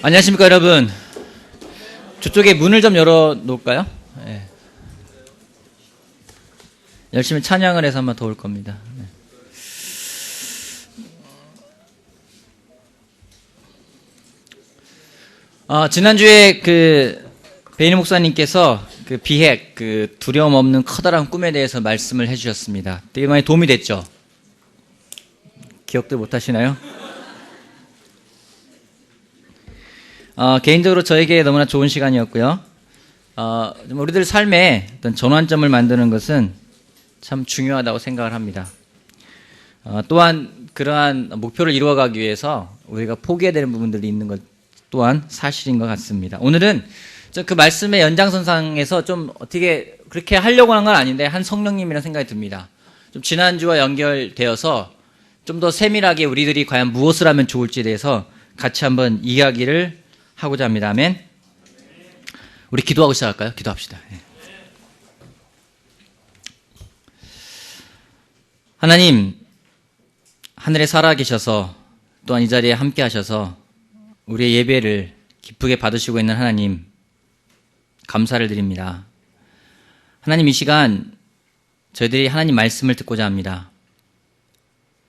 안녕하십니까 여러분. 저쪽에 문을 좀 열어 놓을까요? 네. 열심히 찬양을 해서 한번 도울 겁니다. 네. 지난주에 베이니 목사님께서 비핵, 두려움 없는 커다란 꿈에 대해서 말씀을 해주셨습니다. 되게 많이 도움이 됐죠? 기억들 못 하시나요? 개인적으로 저에게 너무나 좋은 시간이었고요. 우리들 삶에 어떤 전환점을 만드는 것은 참 중요하다고 생각을 합니다. 또한 그러한 목표를 이루어가기 위해서 우리가 포기해야 되는 부분들이 있는 것 또한 사실인 것 같습니다. 오늘은 그 말씀의 연장선상에서 좀 어떻게 그렇게 하려고 한 건 아닌데 한 성령님이라는 생각이 듭니다. 좀 지난주와 연결되어서 좀 더 세밀하게 우리들이 과연 무엇을 하면 좋을지에 대해서 같이 한번 이야기를 하고자 합니다. 아멘. 우리 기도하고 시작할까요? 기도합시다. 하나님, 하늘에 살아계셔서 또한 이 자리에 함께 하셔서 우리의 예배를 기쁘게 받으시고 있는 하나님, 감사를 드립니다. 하나님, 이 시간 저희들이 하나님 말씀을 듣고자 합니다.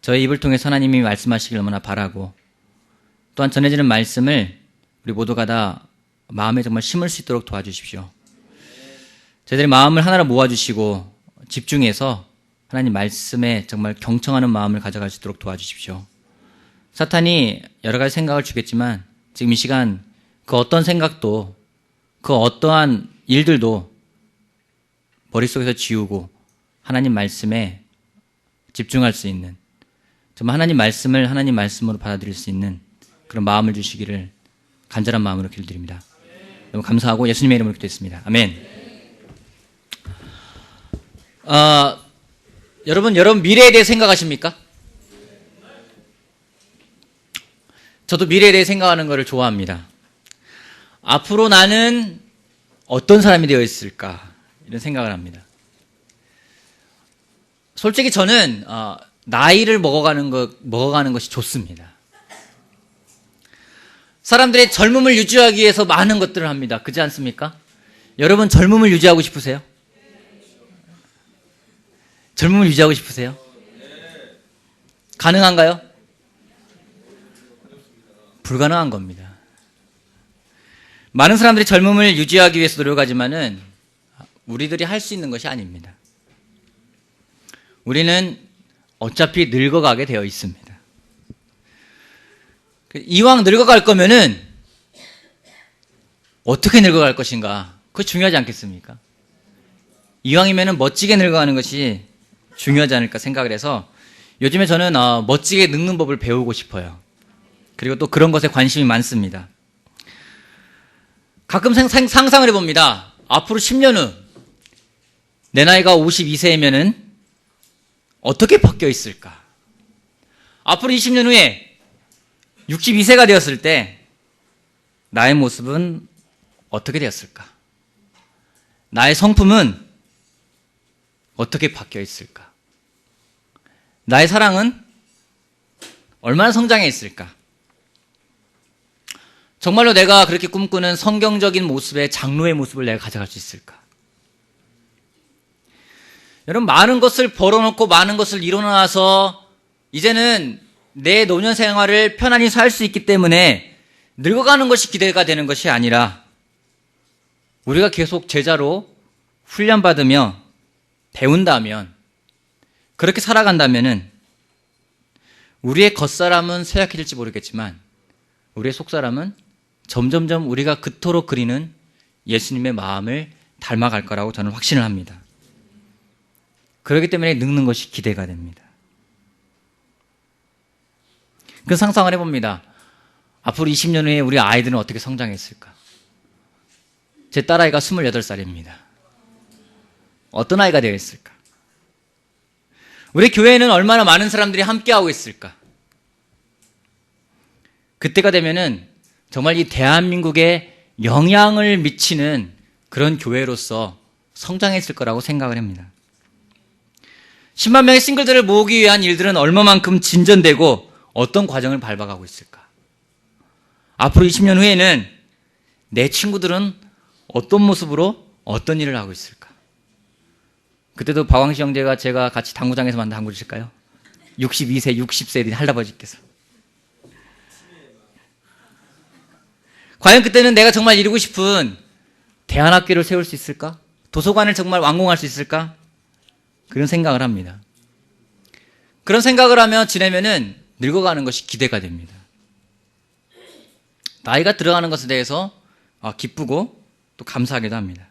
저희 입을 통해서 하나님이 말씀하시길 너무나 바라고 또한 전해지는 말씀을 우리 모두가 다 마음에 정말 심을 수 있도록 도와주십시오. 저희들의 마음을 하나로 모아주시고 집중해서 하나님 말씀에 정말 경청하는 마음을 가져갈 수 있도록 도와주십시오. 사탄이 여러 가지 생각을 주겠지만 지금 이 시간 그 어떤 생각도 그 어떠한 일들도 머릿속에서 지우고 하나님 말씀에 집중할 수 있는, 정말 하나님 말씀을 하나님 말씀으로 받아들일 수 있는 그런 마음을 주시기를 간절한 마음으로 기도드립니다. 너무 감사하고 예수님의 이름으로 기도했습니다. 아멘. 여러분 미래에 대해 생각하십니까? 저도 미래에 대해 생각하는 것을 좋아합니다. 앞으로 나는 어떤 사람이 되어 있을까? 이런 생각을 합니다. 솔직히 저는 나이를 먹어가는 것이 좋습니다. 사람들의 젊음을 유지하기 위해서 많은 것들을 합니다. 그렇지 않습니까? 여러분 젊음을 유지하고 싶으세요? 젊음을 유지하고 싶으세요? 가능한가요? 불가능한 겁니다. 많은 사람들이 젊음을 유지하기 위해서 노력하지만은 우리들이 할 수 있는 것이 아닙니다. 우리는 어차피 늙어가게 되어 있습니다. 이왕 늙어갈 거면은 어떻게 늙어갈 것인가? 그거 중요하지 않겠습니까? 이왕이면은 멋지게 늙어가는 것이 중요하지 않을까 생각을 해서 요즘에 저는 멋지게 늙는 법을 배우고 싶어요. 그리고 또 그런 것에 관심이 많습니다. 가끔 상상을 해봅니다. 앞으로 10년 후 내 나이가 52세이면은 어떻게 바뀌어 있을까? 앞으로 20년 후에 62세가 되었을 때 나의 모습은 어떻게 되었을까? 나의 성품은 어떻게 바뀌어 있을까? 나의 사랑은 얼마나 성장해 있을까? 정말로 내가 그렇게 꿈꾸는 성경적인 모습의 장로의 모습을 내가 가져갈 수 있을까? 여러분, 많은 것을 벌어놓고 많은 것을 이뤄놔서 이제는 내 노년 생활을 편안히 살 수 있기 때문에 늙어가는 것이 기대가 되는 것이 아니라 우리가 계속 제자로 훈련받으며 배운다면, 그렇게 살아간다면은 우리의 겉사람은 쇠약해질지 모르겠지만 우리의 속사람은 점점점 우리가 그토록 그리는 예수님의 마음을 닮아갈 거라고 저는 확신을 합니다. 그렇기 때문에 늙는 것이 기대가 됩니다. 그 상상을 해봅니다. 앞으로 20년 후에 우리 아이들은 어떻게 성장했을까? 제 딸아이가 28살입니다. 어떤 아이가 되어 있을까? 우리 교회에는 얼마나 많은 사람들이 함께하고 있을까? 그때가 되면은 정말 이 대한민국에 영향을 미치는 그런 교회로서 성장했을 거라고 생각을 합니다. 10만 명의 싱글들을 모으기 위한 일들은 얼마만큼 진전되고 어떤 과정을 밟아가고 있을까? 앞으로 20년 후에는 내 친구들은 어떤 모습으로 어떤 일을 하고 있을까? 그때도 박광식 형제가 제가 같이 당구장에서 만난 당구를 칠까요? 62세, 60세 할아버지께서. 과연 그때는 내가 정말 이루고 싶은 대안학교를 세울 수 있을까? 도서관을 정말 완공할 수 있을까? 그런 생각을 합니다. 그런 생각을 하며 지내면은 늙어가는 것이 기대가 됩니다. 나이가 들어가는 것에 대해서 기쁘고 또 감사하기도 합니다.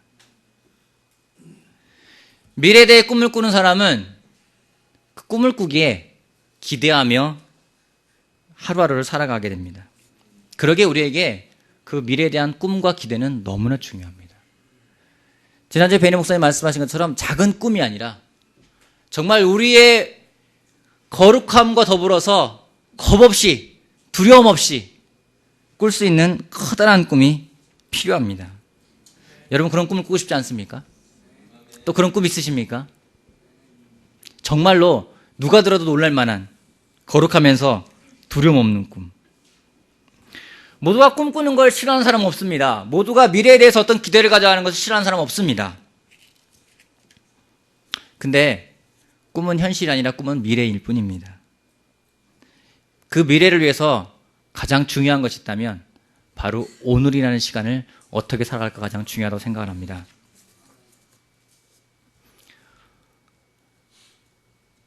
미래에 대해 꿈을 꾸는 사람은 그 꿈을 꾸기에 기대하며 하루하루를 살아가게 됩니다. 그러기에 우리에게 그 미래에 대한 꿈과 기대는 너무나 중요합니다. 지난주에 베니 목사님 말씀하신 것처럼 작은 꿈이 아니라 정말 우리의 거룩함과 더불어서 겁 없이 두려움 없이 꿀 수 있는 커다란 꿈이 필요합니다. 여러분 그런 꿈을 꾸고 싶지 않습니까? 또 그런 꿈 있으십니까? 정말로 누가 들어도 놀랄 만한 거룩하면서 두려움 없는 꿈. 모두가 꿈꾸는 걸 싫어하는 사람은 없습니다. 모두가 미래에 대해서 어떤 기대를 가져야 하는 것을 싫어하는 사람은 없습니다. 근데 꿈은 현실이 아니라 꿈은 미래일 뿐입니다. 그 미래를 위해서 가장 중요한 것이 있다면 바로 오늘이라는 시간을 어떻게 살아갈까 가장 중요하다고 생각을 합니다.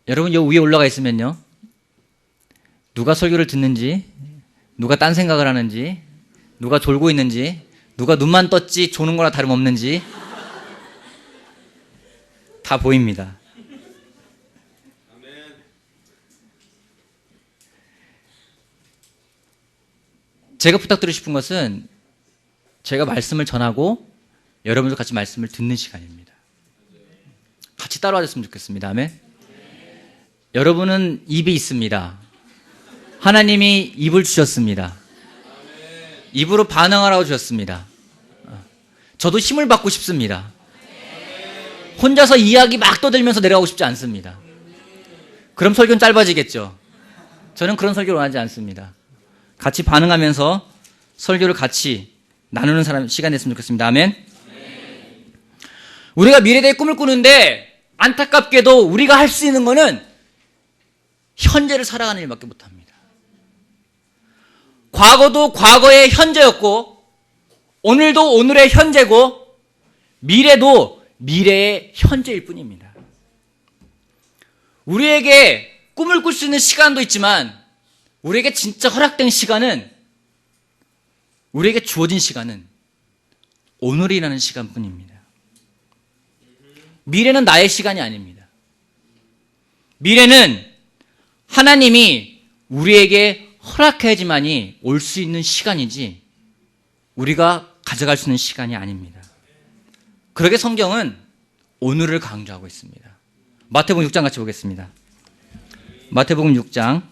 여러분 요 위에 올라가 있으면요, 누가 설교를 듣는지, 누가 딴 생각을 하는지, 누가 졸고 있는지, 누가 눈만 떴지 조는 거나 다름없는지 다 보입니다. 제가 부탁드리고 싶은 것은 제가 말씀을 전하고 여러분도 같이 말씀을 듣는 시간입니다. 같이 따라와줬으면 좋겠습니다. 아멘. 여러분은 입이 있습니다. 하나님이 입을 주셨습니다. 입으로 반응하라고 주셨습니다. 저도 힘을 받고 싶습니다. 혼자서 이야기 막 떠들면서 내려가고 싶지 않습니다. 그럼 설교는 짧아지겠죠. 저는 그런 설교를 원하지 않습니다. 같이 반응하면서 설교를 같이 나누는 시간이 됐으면 좋겠습니다. 아멘. 우리가 미래에 대해 꿈을 꾸는데 안타깝게도 우리가 할 수 있는 거는 현재를 살아가는 일밖에 못합니다. 과거도 과거의 현재였고, 오늘도 오늘의 현재고, 미래도 미래의 현재일 뿐입니다. 우리에게 꿈을 꿀 수 있는 시간도 있지만 우리에게 진짜 허락된 시간은, 우리에게 주어진 시간은 오늘이라는 시간뿐입니다. 미래는 나의 시간이 아닙니다. 미래는 하나님이 우리에게 허락해야지만이 올 수 있는 시간이지 우리가 가져갈 수 있는 시간이 아닙니다. 그러게 성경은 오늘을 강조하고 있습니다. 마태복음 6장 같이 보겠습니다. 마태복음 6장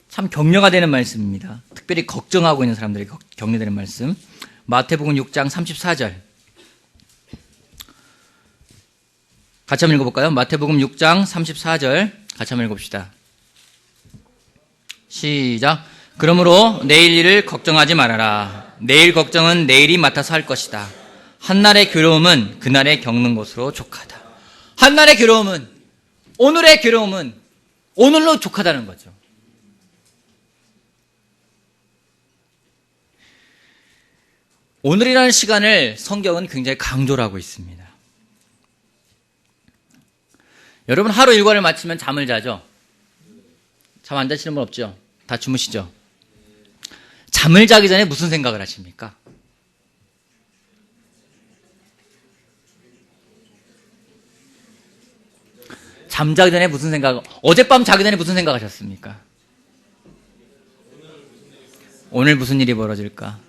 참 격려가 되는 말씀입니다. 특별히 걱정하고 있는 사람들에게 격려되는 말씀. 마태복음 6장 34절 같이 한번 읽어볼까요? 마태복음 6장 34절 같이 한번 읽어봅시다. 시작. 그러므로 내일 일을 걱정하지 말아라. 내일 걱정은 내일이 맡아서 할 것이다. 한날의 괴로움은 그날의 겪는 것으로 족하다. 한날의 괴로움은, 오늘의 괴로움은 오늘로 족하다는 거죠. 오늘이라는 시간을 성경은 굉장히 강조를 하고 있습니다. 여러분 하루 일과를 마치면 잠을 자죠? 잠 안 자시는 분 없죠? 다 주무시죠? 잠을 자기 전에 무슨 생각을 하십니까? 잠자기 전에 무슨 생각, 어젯밤 자기 전에 무슨 생각하셨습니까? 오늘 무슨 일이 벌어질까?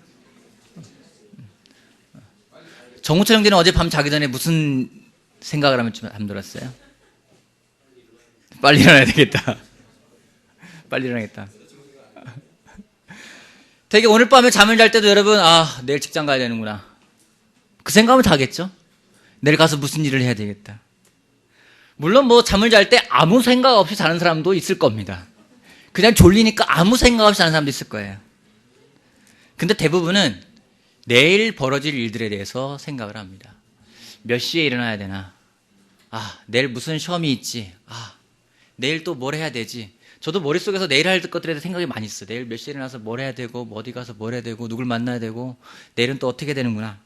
정우철 형제는 어젯밤 자기 전에 무슨 생각을 하면 잠들었어요? 빨리 일어나야 되겠다. 빨리 일어나겠다. 되게 오늘 밤에 잠을 잘 때도 여러분, 내일 직장 가야 되는구나. 그 생각하면 다 하겠죠? 내일 가서 무슨 일을 해야 되겠다. 물론 뭐 잠을 잘 때 아무 생각 없이 자는 사람도 있을 겁니다. 그냥 졸리니까 아무 생각 없이 자는 사람도 있을 거예요. 근데 대부분은 내일 벌어질 일들에 대해서 생각을 합니다. 몇 시에 일어나야 되나? 내일 무슨 시험이 있지? 내일 또 뭘 해야 되지? 저도 머릿속에서 내일 할 것들에 대해서 생각이 많이 있어요. 내일 몇 시에 일어나서 뭘 해야 되고, 뭐 어디 가서 뭘 해야 되고, 누굴 만나야 되고, 내일은 또 어떻게 되는구나.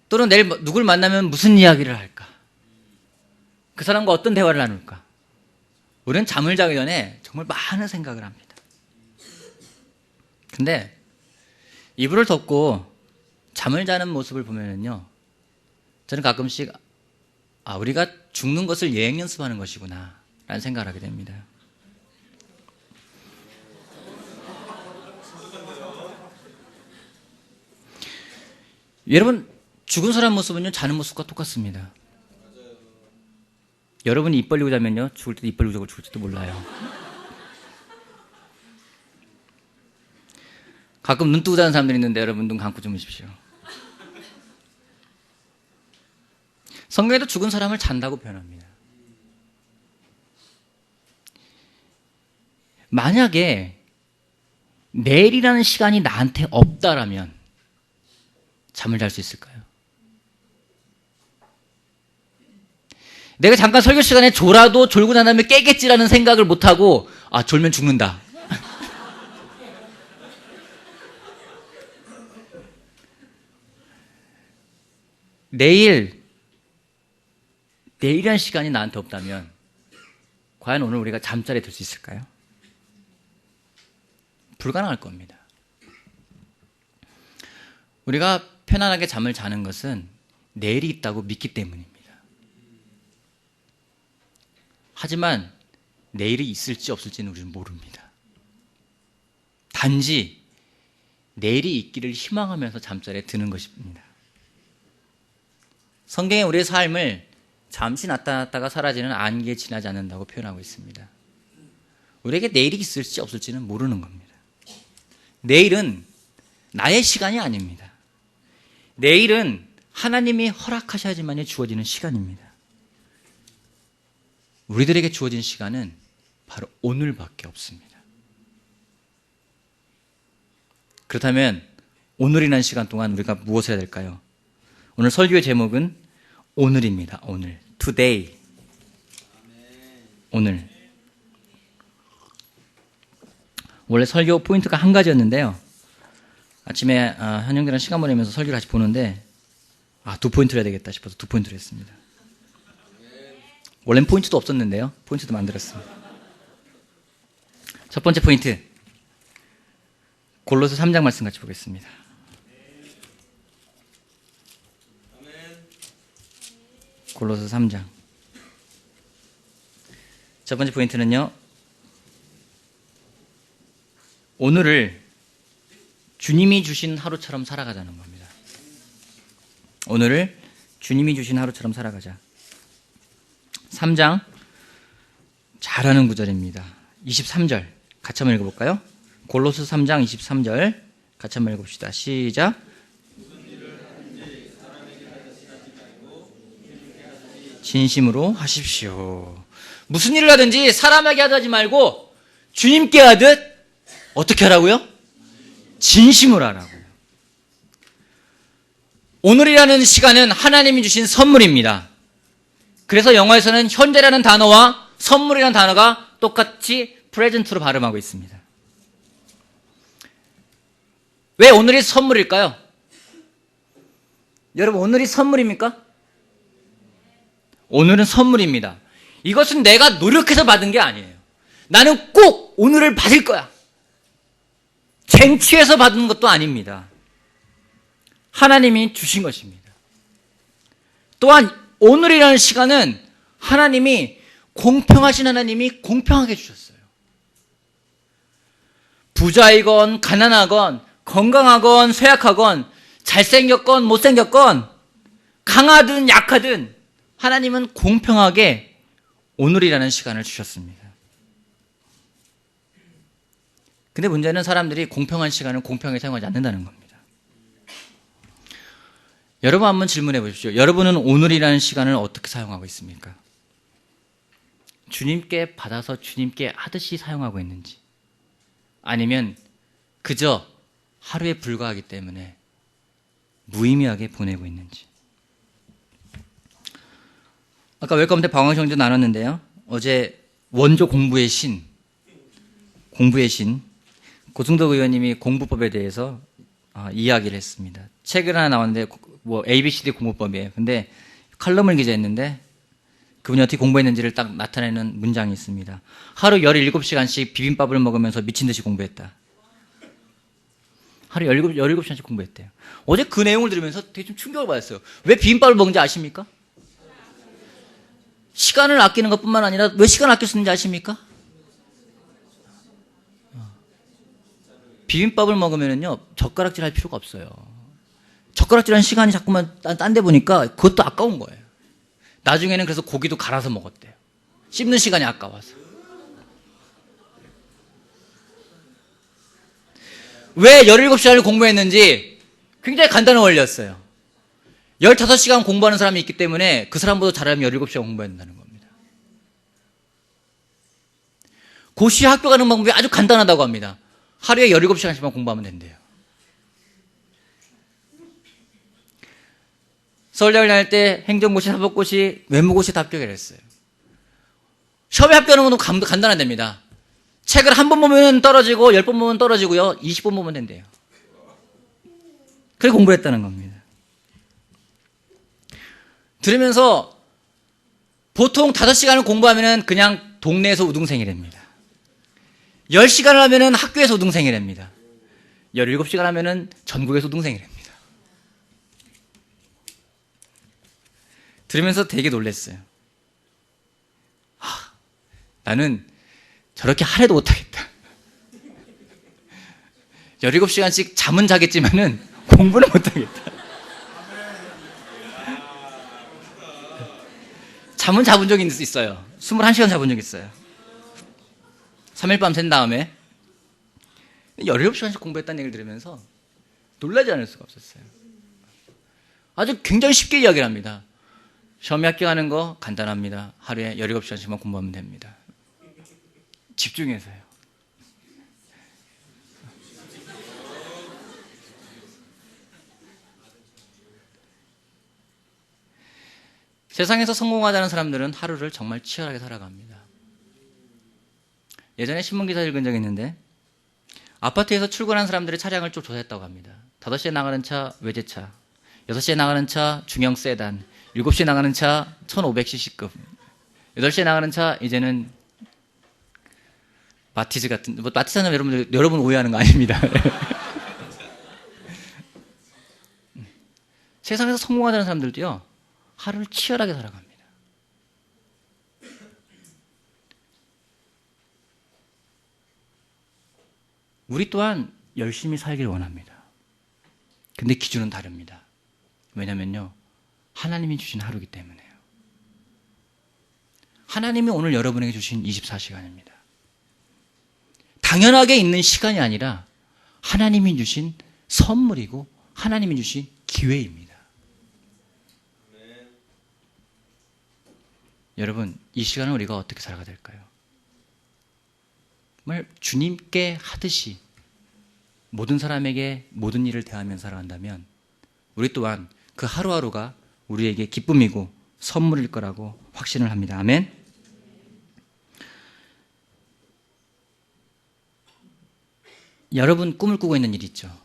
또는 내일 누굴 만나면 무슨 이야기를 할까? 그 사람과 어떤 대화를 나눌까? 우리는 잠을 자기 전에 정말 많은 생각을 합니다. 근데 이불을 덮고 잠을 자는 모습을 보면요, 저는 가끔씩 우리가 죽는 것을 예행 연습하는 것이구나 라는 생각을 하게 됩니다. 여러분, 죽은 사람 모습은요, 자는 모습과 똑같습니다. 여러분이 입 벌리고 자면요, 죽을 때도 입 벌리고 자고 죽을지도 몰라요. 가끔 눈 뜨고 자는 사람들이 있는데 여러분 눈 감고 주무십시오. 성경에도 죽은 사람을 잔다고 표현합니다. 만약에 내일이라는 시간이 나한테 없다라면 잠을 잘 수 있을까요? 내가 잠깐 설교 시간에 졸아도 졸고 난 다음에 깨겠지라는 생각을 못하고 졸면 죽는다. 내일이라는 시간이 나한테 없다면 과연 오늘 우리가 잠자리에 들 수 있을까요? 불가능할 겁니다. 우리가 편안하게 잠을 자는 것은 내일이 있다고 믿기 때문입니다. 하지만 내일이 있을지 없을지는 우리는 모릅니다. 단지 내일이 있기를 희망하면서 잠자리에 드는 것입니다. 성경에 우리의 삶을 잠시 나타났다가 사라지는 안개에 지나지 않는다고 표현하고 있습니다. 우리에게 내일이 있을지 없을지는 모르는 겁니다. 내일은 나의 시간이 아닙니다. 내일은 하나님이 허락하셔야지만이 주어지는 시간입니다. 우리들에게 주어진 시간은 바로 오늘밖에 없습니다. 그렇다면 오늘이라는 시간 동안 우리가 무엇을 해야 될까요? 오늘 설교의 제목은 오늘입니다. 오늘. Today. 오늘. 원래 설교 포인트가 한 가지였는데요. 아침에 현영들이랑 시간 보내면서 설교를 같이 보는데 두 포인트를 해야 되겠다 싶어서 두 포인트를 했습니다. 원래는 포인트도 없었는데요. 포인트도 만들었습니다. 첫 번째 포인트. 골로새 3장 말씀 같이 보겠습니다. 골로새 3장. 첫 번째 포인트는요, 오늘을 주님이 주신 하루처럼 살아가자는 겁니다. 오늘을 주님이 주신 하루처럼 살아가자. 3장 잘하는 구절입니다. 23절 같이 한번 읽어볼까요? 골로새 3장 23절 같이 한번 읽어봅시다. 시작. 진심으로 하십시오. 무슨 일을 하든지 사람에게 하지 말고 주님께 하듯 어떻게 하라고요? 진심으로 하라고요. 오늘이라는 시간은 하나님이 주신 선물입니다. 그래서 영어에서는 현재라는 단어와 선물이라는 단어가 똑같이 프레젠트로 발음하고 있습니다. 왜 오늘이 선물일까요? 여러분, 오늘이 선물입니까? 오늘은 선물입니다. 이것은 내가 노력해서 받은 게 아니에요. 나는 꼭 오늘을 받을 거야. 쟁취해서 받은 것도 아닙니다. 하나님이 주신 것입니다. 또한 오늘이라는 시간은 하나님이 공평하신 하나님이 공평하게 주셨어요. 부자이건 가난하건 건강하건 쇠약하건 잘생겼건 못생겼건 강하든 약하든 하나님은 공평하게 오늘이라는 시간을 주셨습니다. 근데 문제는 사람들이 공평한 시간을 공평하게 사용하지 않는다는 겁니다. 여러분 한번 질문해 보십시오. 여러분은 오늘이라는 시간을 어떻게 사용하고 있습니까? 주님께 받아서 주님께 하듯이 사용하고 있는지, 아니면 그저 하루에 불과하기 때문에 무의미하게 보내고 있는지. 아까 웰컴 때 방황성도 나눴는데요. 어제 원조 공부의 신 고승덕 의원님이 공부법에 대해서 이야기를 했습니다. 책을 하나 나왔는데 ABCD 공부법이에요. 근데 칼럼을 기재했는데 그분이 어떻게 공부했는지를 딱 나타내는 문장이 있습니다. 하루 17시간씩 비빔밥을 먹으면서 미친 듯이 공부했다. 하루 17시간씩 공부했대요. 어제 그 내용을 들으면서 되게 좀 충격을 받았어요. 왜 비빔밥을 먹는지 아십니까? 시간을 아끼는 것뿐만 아니라 왜 시간을 아껴 쓰는지 아십니까? 비빔밥을 먹으면요 젓가락질 할 필요가 없어요. 젓가락질하는 시간이 자꾸만 딴 데 보니까 그것도 아까운 거예요. 나중에는 그래서 고기도 갈아서 먹었대요. 씹는 시간이 아까워서. 왜 17시간을 공부했는지 굉장히 간단한 원리였어요. 15시간 공부하는 사람이 있기 때문에 그 사람보다 잘하면 17시간 공부해야 된다는 겁니다. 고시 학교 가는 방법이 아주 간단하다고 합니다. 하루에 17시간씩만 공부하면 된대요. 서울대학을 다닐 때 행정고시, 사법고시, 외무고시 다 합격을 했어요. 시험에 합격하는 것도 간단하답니다. 책을 한 번 보면 떨어지고 10번 보면 떨어지고요. 20번 보면 된대요. 그렇게 공부를 했다는 겁니다. 들으면서 보통 5시간을 공부하면 그냥 동네에서 우등생이랍니다. 10시간을 하면 학교에서 우등생이랍니다. 17시간 하면 전국에서 우등생이랍니다. 들으면서 되게 놀랐어요. 나는 저렇게 하래도 못하겠다. 17시간씩 잠은 자겠지만은 공부는 못하겠다. 잠은 자본 적이 있어요. 21시간 자본 적이 있어요. 3일 밤 샌 다음에 17시간씩 공부했다는 얘기를 들으면서 놀라지 않을 수가 없었어요. 아주 굉장히 쉽게 이야기를 합니다. 시험에 합격하는 거 간단합니다. 하루에 17시간씩만 공부하면 됩니다. 집중해서요. 세상에서 성공하자는 사람들은 하루를 정말 치열하게 살아갑니다. 예전에 신문기사 읽은 적이 있는데 아파트에서 출근하는 사람들의 차량을 좀 조사했다고 합니다. 5시에 나가는 차 외제차, 6시에 나가는 차 중형 세단, 7시에 나가는 차 1500cc급, 8시에 나가는 차 이제는 마티즈 같은, 마티즈는 여러분 오해하는 거 아닙니다. 세상에서 성공하자는 사람들도요 하루를 치열하게 살아갑니다. 우리 또한 열심히 살길 원합니다. 근데 기준은 다릅니다. 왜냐면요 하나님이 주신 하루이기 때문에요. 하나님이 오늘 여러분에게 주신 24시간입니다. 당연하게 있는 시간이 아니라 하나님이 주신 선물이고 하나님이 주신 기회입니다. 여러분, 이 시간을 우리가 어떻게 살아가야 될까요? 정말 주님께 하듯이 모든 사람에게 모든 일을 대하며 살아간다면 우리 또한 그 하루하루가 우리에게 기쁨이고 선물일 거라고 확신을 합니다. 아멘. 여러분 꿈을 꾸고 있는 일이 있죠.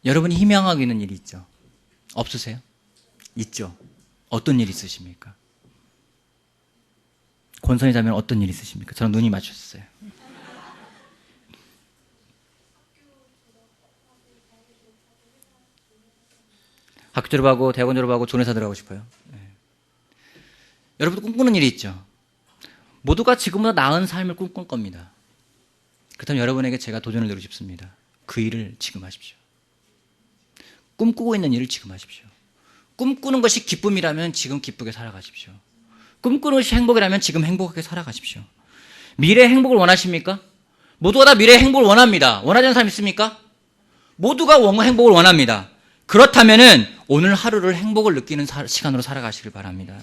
여러분이 희망하고 있는 일이 있죠. 없으세요? 있죠. 어떤 일 있으십니까? 권선희 자매는 어떤 일 있으십니까? 저랑 눈이 맞췄어요. 학교 졸업하고 대학원 졸업하고 좋은 회사 들어가고 싶어요. 네. 여러분도 꿈꾸는 일이 있죠. 모두가 지금보다 나은 삶을 꿈꿀 겁니다. 그렇다면 여러분에게 제가 도전을 드리고 싶습니다. 그 일을 지금 하십시오. 꿈꾸고 있는 일을 지금 하십시오. 꿈꾸는 것이 기쁨이라면 지금 기쁘게 살아가십시오. 꿈꾸는 것이 행복이라면 지금 행복하게 살아가십시오. 미래의 행복을 원하십니까? 모두가 다 미래의 행복을 원합니다. 원하지 않는 사람 있습니까? 모두가 행복을 원합니다. 그렇다면은 오늘 하루를 행복을 느끼는 시간으로 살아가시길 바랍니다.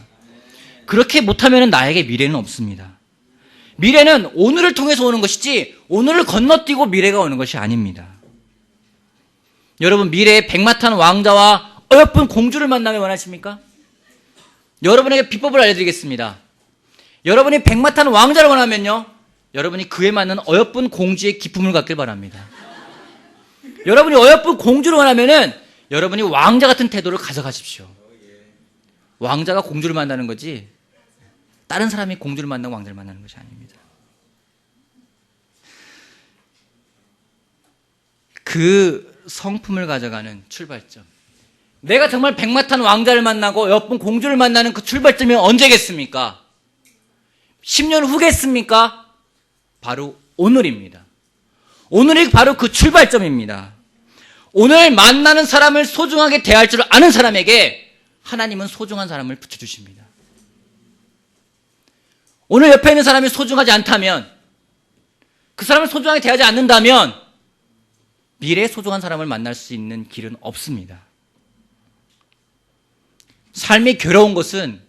그렇게 못하면 나에게 미래는 없습니다. 미래는 오늘을 통해서 오는 것이지 오늘을 건너뛰고 미래가 오는 것이 아닙니다. 여러분, 미래의 백마탄 왕자와 어여쁜 공주를 만나면 원하십니까? 여러분에게 비법을 알려드리겠습니다. 여러분이 백마탄 왕자를 원하면요, 여러분이 그에 맞는 어여쁜 공주의 기품을 갖길 바랍니다. 여러분이 어여쁜 공주를 원하면은 여러분이 왕자 같은 태도를 가져가십시오. 왕자가 공주를 만나는 거지 다른 사람이 공주를 만나고 왕자를 만나는 것이 아닙니다. 그 성품을 가져가는 출발점, 내가 정말 백마탄 왕자를 만나고 예쁜 공주를 만나는 그 출발점이 언제겠습니까? 10년 후겠습니까? 바로 오늘입니다. 오늘이 바로 그 출발점입니다. 오늘 만나는 사람을 소중하게 대할 줄 아는 사람에게 하나님은 소중한 사람을 붙여주십니다. 오늘 옆에 있는 사람이 소중하지 않다면, 그 사람을 소중하게 대하지 않는다면 미래에 소중한 사람을 만날 수 있는 길은 없습니다. 삶이 괴로운 것은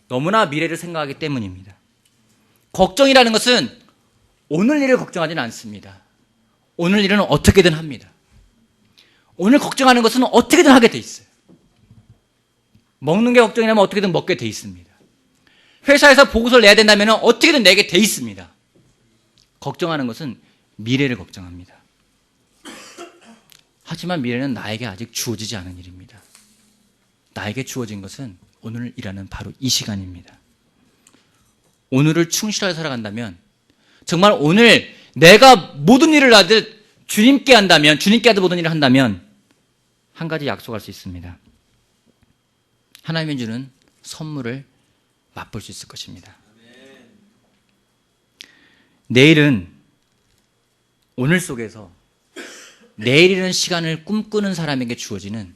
너무나 미래를 생각하기 때문입니다. 걱정이라는 것은 오늘 일을 걱정하지는 않습니다. 오늘 일은 어떻게든 합니다. 오늘 걱정하는 것은 어떻게든 하게 돼 있어요. 먹는 게 걱정이라면 어떻게든 먹게 돼 있습니다. 회사에서 보고서를 내야 된다면 어떻게든 내게 돼 있습니다. 걱정하는 것은 미래를 걱정합니다. 하지만 미래는 나에게 아직 주어지지 않은 일입니다. 나에게 주어진 것은 오늘이라는 바로 이 시간입니다. 오늘을 충실하게 살아간다면, 정말 오늘 내가 모든 일을 하듯 주님께 한다면, 주님께 하듯 모든 일을 한다면 한 가지 약속할 수 있습니다. 하나님이 주는 선물을 맛볼 수 있을 것입니다. 내일은 오늘 속에서 내일이라는 시간을 꿈꾸는 사람에게 주어지는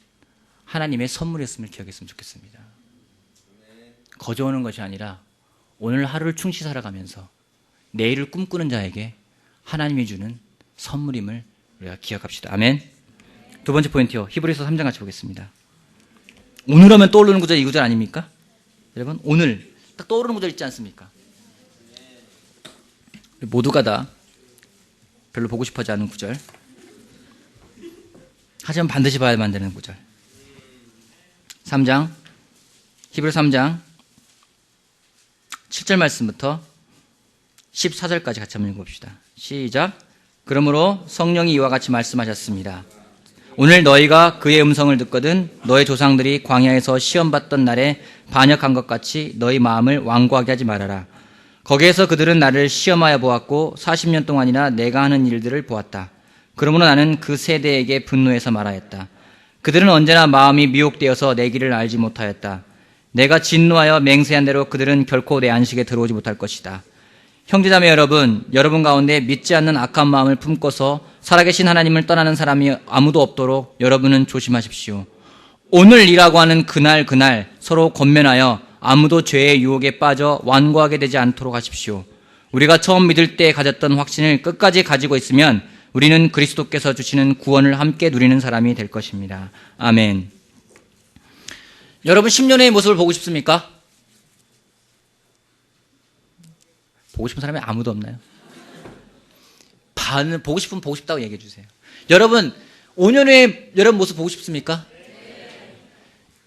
하나님의 선물이었음을 기억했으면 좋겠습니다. 거저오는 것이 아니라 오늘 하루를 충실히 살아가면서 내일을 꿈꾸는 자에게 하나님이 주는 선물임을 우리가 기억합시다. 아멘. 두 번째 포인트요, 히브리서 3장 같이 보겠습니다. 오늘 하면 떠오르는 구절, 이 구절 아닙니까? 여러분, 오늘 딱 떠오르는 구절 있지 않습니까? 모두가 다 별로 보고 싶어하지 않은 구절, 하지만 반드시 봐야만 되는 구절. 3장, 히브리서 3장 7절 말씀부터 14절까지 같이 한번 읽어봅시다. 시작. 그러므로 성령이 이와 같이 말씀하셨습니다. 오늘 너희가 그의 음성을 듣거든 너희 조상들이 광야에서 시험받던 날에 반역한 것 같이 너희 마음을 완고하게 하지 말아라. 거기에서 그들은 나를 시험하여 보았고 40년 동안이나 내가 하는 일들을 보았다. 그러므로 나는 그 세대에게 분노해서 말하였다. 그들은 언제나 마음이 미혹되어서 내 길을 알지 못하였다. 내가 진노하여 맹세한 대로 그들은 결코 내 안식에 들어오지 못할 것이다. 형제자매 여러분, 여러분 가운데 믿지 않는 악한 마음을 품고서 살아계신 하나님을 떠나는 사람이 아무도 없도록 여러분은 조심하십시오. 오늘이라고 하는 그날 서로 권면하여 아무도 죄의 유혹에 빠져 완고하게 되지 않도록 하십시오. 우리가 처음 믿을 때 가졌던 확신을 끝까지 가지고 있으면 우리는 그리스도께서 주시는 구원을 함께 누리는 사람이 될 것입니다. 아멘. 여러분, 10년의 모습을 보고 싶습니까? 보고 싶은 사람이 아무도 없나요? 보고 싶으면 보고 싶다고 얘기해 주세요. 여러분, 5년 후에 여러분 모습 보고 싶습니까?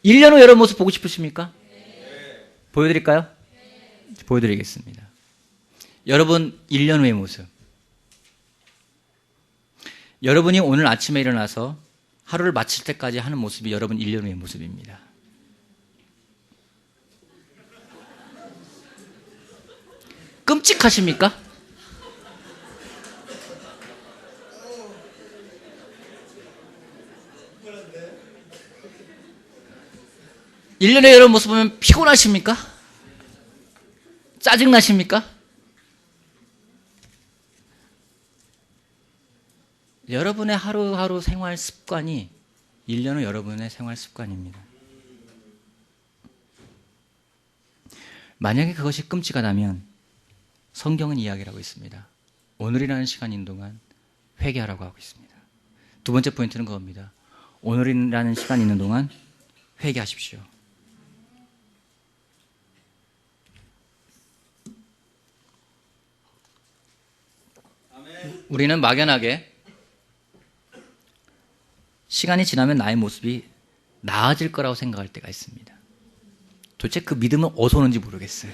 1년 후 여러분 모습 보고 싶으십니까? 보여드릴까요? 보여드리겠습니다. 여러분 1년 후의 모습. 여러분이 오늘 아침에 일어나서 하루를 마칠 때까지 하는 모습이 여러분 1년 후의 모습입니다. 끔찍하십니까? 일 년에 여러분 모습 보면 피곤하십니까? 짜증나십니까? 여러분의 하루하루 생활 습관이 1년 후 여러분의 생활 습관입니다. 만약에 그것이 끔찍하다면 성경은 이야기를 하고 있습니다. 오늘이라는 시간인 동안 회개하라고 하고 있습니다. 두 번째 포인트는 그겁니다. 오늘이라는 시간 있는 동안 회개하십시오. 우리는 막연하게 시간이 지나면 나의 모습이 나아질 거라고 생각할 때가 있습니다. 도대체 그 믿음은 어디서 오는지 모르겠어요.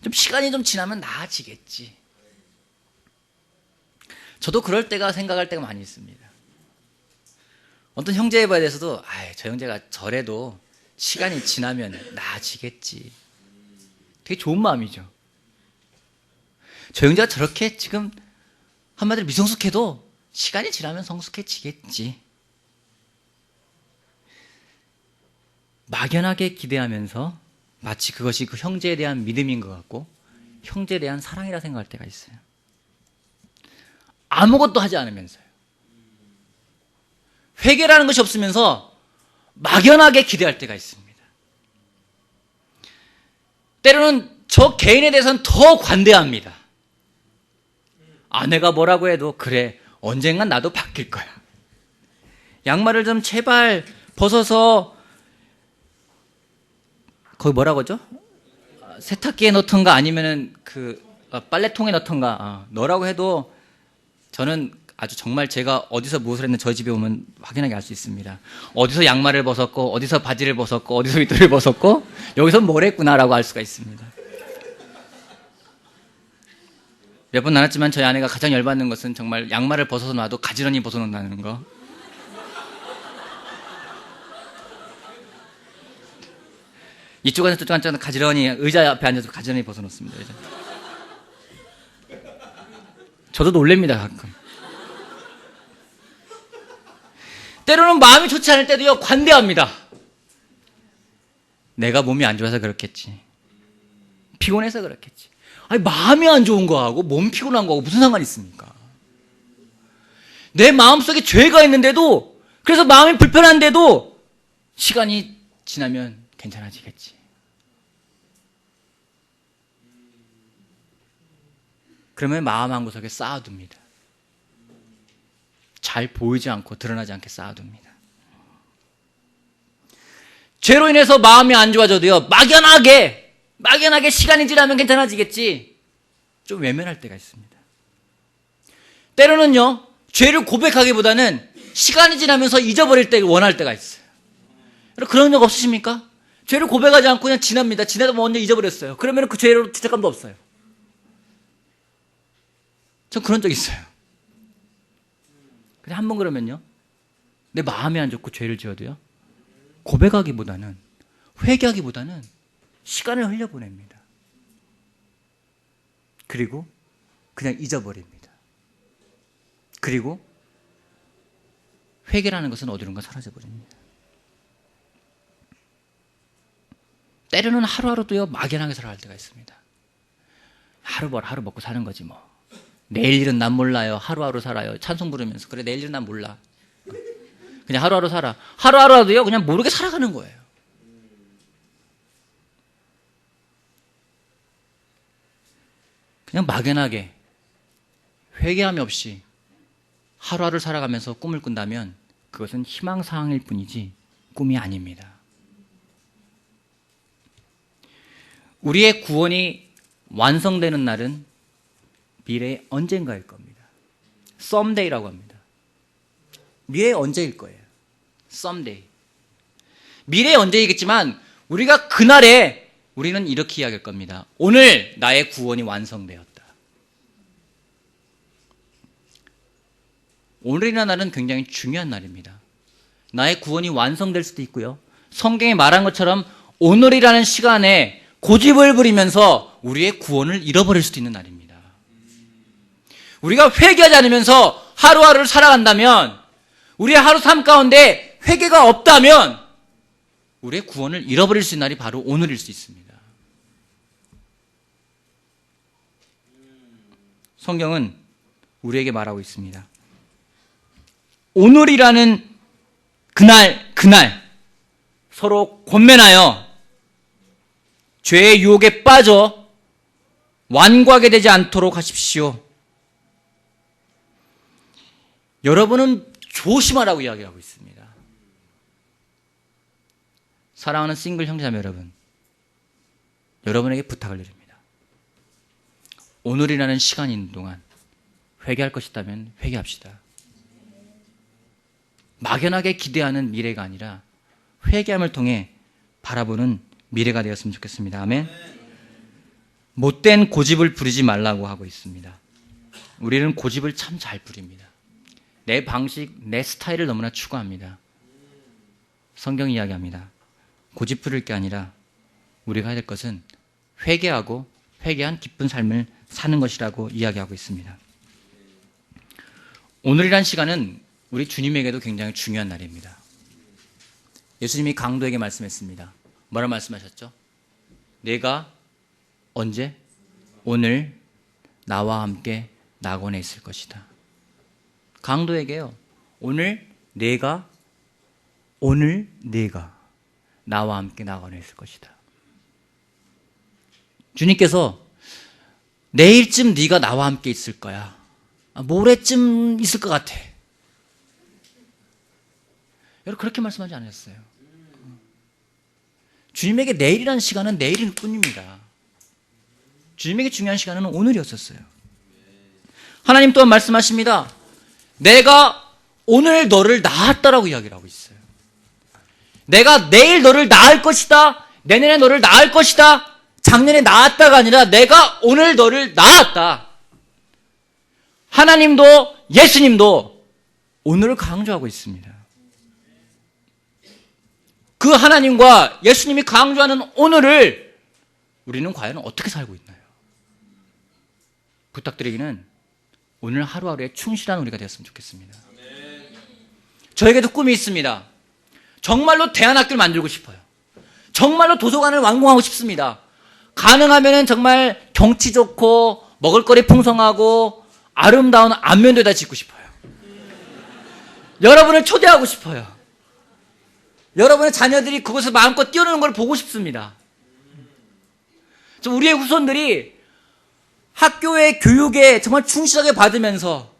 좀 시간이 좀 지나면 나아지겠지. 저도 그럴 때가 생각할 때가 많이 있습니다. 어떤 형제에 대해서도 저 형제가 저래도 시간이 지나면 나아지겠지. 되게 좋은 마음이죠. 저 형제가 저렇게 지금 한마디로 미성숙해도 시간이 지나면 성숙해지겠지. 막연하게 기대하면서 마치 그것이 그 형제에 대한 믿음인 것 같고 형제에 대한 사랑이라 생각할 때가 있어요. 아무것도 하지 않으면서요. 회개라는 것이 없으면서 막연하게 기대할 때가 있습니다. 때로는 저 개인에 대해서는 더 관대합니다. 아내가 뭐라고 해도 그래, 언젠간 나도 바뀔 거야. 양말을 좀 제발 벗어서 거기 뭐라고 하죠? 세탁기에 넣던가 아니면은 빨래통에 넣던가 넣으라고 해도 저는 아주 정말 제가 어디서 무엇을 했는지 저희 집에 오면 확인하게 알 수 있습니다. 어디서 양말을 벗었고 어디서 바지를 벗었고 어디서 윗도리를 벗었고 여기서 뭘 했구나라고 알 수가 있습니다. 몇 번 나눴지만 저희 아내가 가장 열받는 것은 정말 양말을 벗어서 놔도 가지런히 벗어놓는다는 거. 이쪽에서 저쪽에서 가지런히 의자 앞에 앉아서 가지런히 벗어놓습니다. 저도 놀랍니다 가끔. 때로는 마음이 좋지 않을 때도요 관대합니다. 내가 몸이 안 좋아서 그렇겠지. 피곤해서 그렇겠지. 아니 마음이 안 좋은 거하고 몸 피곤한 거하고 무슨 상관이 있습니까? 내 마음속에 죄가 있는데도 그래서 마음이 불편한데도 시간이 지나면 괜찮아지겠지. 그러면 마음 한구석에 쌓아둡니다. 잘 보이지 않고 드러나지 않게 쌓아둡니다. 죄로 인해서 마음이 안 좋아져도요 막연하게 시간이 지나면 괜찮아지겠지. 좀 외면할 때가 있습니다. 때로는요 죄를 고백하기보다는 시간이 지나면서 잊어버릴 때 원할 때가 있어요. 그런 적 없으십니까? 죄를 고백하지 않고 그냥 지납니다. 지나다 먼저 잊어버렸어요. 그러면 그 죄로 죄책감도 없어요. 전 그런 적 있어요. 그냥 한번 그러면요 내 마음이 안 좋고 죄를 지어도요 고백하기보다는 회개하기보다는 시간을 흘려보냅니다. 그리고 그냥 잊어버립니다. 그리고 회개라는 것은 어디론가 사라져버립니다. 때로는 하루하루도요 막연하게 살아갈 때가 있습니다. 하루 먹고 사는 거지 뭐. 내일 일은 난 몰라요. 하루하루 살아요. 찬송 부르면서 그래 내일 일은 난 몰라. 그냥 하루하루 살아. 하루하루도요 그냥 모르게 살아가는 거예요. 그냥 막연하게 회개함이 없이 하루하루를 살아가면서 꿈을 꾼다면 그것은 희망사항일 뿐이지 꿈이 아닙니다. 우리의 구원이 완성되는 날은 미래의 언젠가일 겁니다. 썸데이라고 합니다. 미래의 언제일 거예요. 썸데이. 미래의 언제이겠지만 우리가 그날에 우리는 이렇게 이야기할 겁니다. 오늘 나의 구원이 완성되었다. 오늘이라는 날은 굉장히 중요한 날입니다. 나의 구원이 완성될 수도 있고요. 성경에 말한 것처럼 오늘이라는 시간에 고집을 부리면서 우리의 구원을 잃어버릴 수도 있는 날입니다. 우리가 회개하지 않으면서 하루하루를 살아간다면 우리의 하루 삶 가운데 회개가 없다면 우리의 구원을 잃어버릴 수 있는 날이 바로 오늘일 수 있습니다. 성경은 우리에게 말하고 있습니다. 오늘이라는 그날 서로 권면하여 죄의 유혹에 빠져 완고하게 되지 않도록 하십시오. 여러분은 조심하라고 이야기하고 있습니다. 사랑하는 싱글 형제자매 여러분, 여러분에게 부탁을 드립니다. 오늘이라는 시간이 있는 동안 회개할 것이다면 회개합시다. 막연하게 기대하는 미래가 아니라 회개함을 통해 바라보는 미래가 되었으면 좋겠습니다. 아멘. 못된 고집을 부리지 말라고 하고 있습니다. 우리는 고집을 참 잘 부립니다. 내 방식, 내 스타일을 너무나 추구합니다. 성경이 이야기합니다. 고집 부릴 게 아니라 우리가 해야 될 것은 회개하고 회개한 기쁜 삶을 사는 것이라고 이야기하고 있습니다. 오늘이란 시간은 우리 주님에게도 굉장히 중요한 날입니다. 예수님이 강도에게 말씀했습니다. 뭐라 말씀하셨죠? 내가 언제? 오늘 나와 함께 낙원에 있을 것이다. 강도에게요. 오늘 내가 나와 함께 낙원에 있을 것이다. 주님께서 내일쯤 네가 나와 함께 있을 거야. 모레쯤 있을 것 같아. 여러분 그렇게 말씀하지 않으셨어요. 주님에게 내일이라는 시간은 내일일 뿐입니다. 주님에게 중요한 시간은 오늘이었었어요. 하나님 또한 말씀하십니다. 내가 오늘 너를 낳았다라고 이야기를 하고 있어요. 내가 내일 너를 낳을 것이다. 내년에 너를 낳을 것이다. 작년에 낳았다가 아니라 내가 오늘 너를 낳았다. 하나님도 예수님도 오늘을 강조하고 있습니다. 그 하나님과 예수님이 강조하는 오늘을 우리는 과연 어떻게 살고 있나요? 부탁드리기는 오늘 하루하루에 충실한 우리가 되었으면 좋겠습니다. 저에게도 꿈이 있습니다. 정말로 대안학교를 만들고 싶어요. 정말로 도서관을 완공하고 싶습니다. 가능하면 정말 경치 좋고 먹을거리 풍성하고 아름다운 안면도에다 짓고 싶어요. 여러분을 초대하고 싶어요. 여러분의 자녀들이 그곳에서 마음껏 뛰어노는 걸 보고 싶습니다. 우리의 후손들이 학교의 교육에 정말 충실하게 받으면서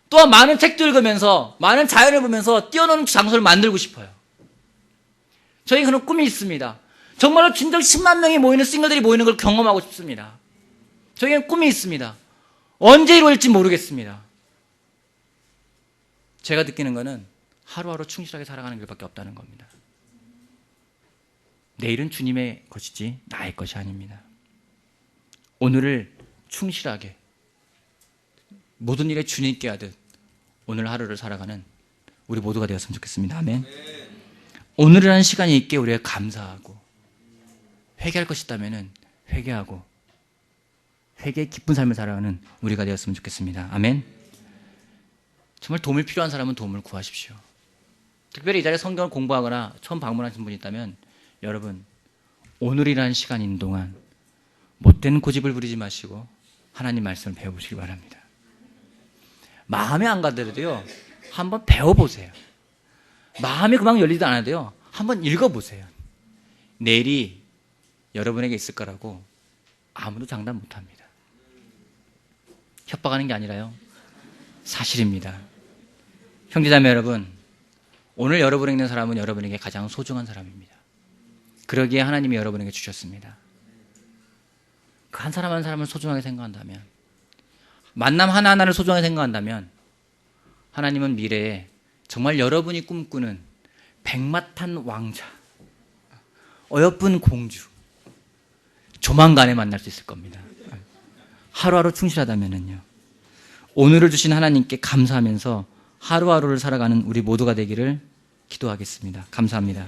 또한 많은 책도 읽으면서 많은 자연을 보면서 뛰어노는 장소를 만들고 싶어요. 저희 그런 꿈이 있습니다. 정말로 진정 10만 명이 모이는 싱글들이 모이는 걸 경험하고 싶습니다. 저희에겐 꿈이 있습니다. 언제 이루어질지 모르겠습니다. 제가 느끼는 거는 하루하루 충실하게 살아가는 길밖에 없다는 겁니다. 내일은 주님의 것이지 나의 것이 아닙니다. 오늘을 충실하게 모든 일에 주님께 하듯 오늘 하루를 살아가는 우리 모두가 되었으면 좋겠습니다. 아멘. 오늘이라는 시간이 있기에 우리가 감사하고 회개할 것이 있다면 회개하고 회개의 기쁜 삶을 살아가는 우리가 되었으면 좋겠습니다. 아멘. 정말 도움이 필요한 사람은 도움을 구하십시오. 특별히 이 자리에 성경을 공부하거나 처음 방문하신 분이 있다면 여러분 오늘이라는 시간 있는 동안 못된 고집을 부리지 마시고 하나님 말씀을 배워보시기 바랍니다. 마음에 안 가더라도요 한번 배워보세요. 마음이 그만 열리지 않아도요 한번 읽어보세요. 내일이 여러분에게 있을 거라고 아무도 장담 못합니다. 협박하는 게 아니라요 사실입니다. 형제자매 여러분, 오늘 여러분에게 있는 사람은 여러분에게 가장 소중한 사람입니다. 그러기에 하나님이 여러분에게 주셨습니다. 그 한 사람 한 사람을 소중하게 생각한다면, 만남 하나하나를 소중하게 생각한다면 하나님은 미래에 정말 여러분이 꿈꾸는 백마탄 왕자, 어여쁜 공주 조만간에 만날 수 있을 겁니다. 하루하루 충실하다면요 오늘을 주신 하나님께 감사하면서 하루하루를 살아가는 우리 모두가 되기를 기도하겠습니다. 감사합니다.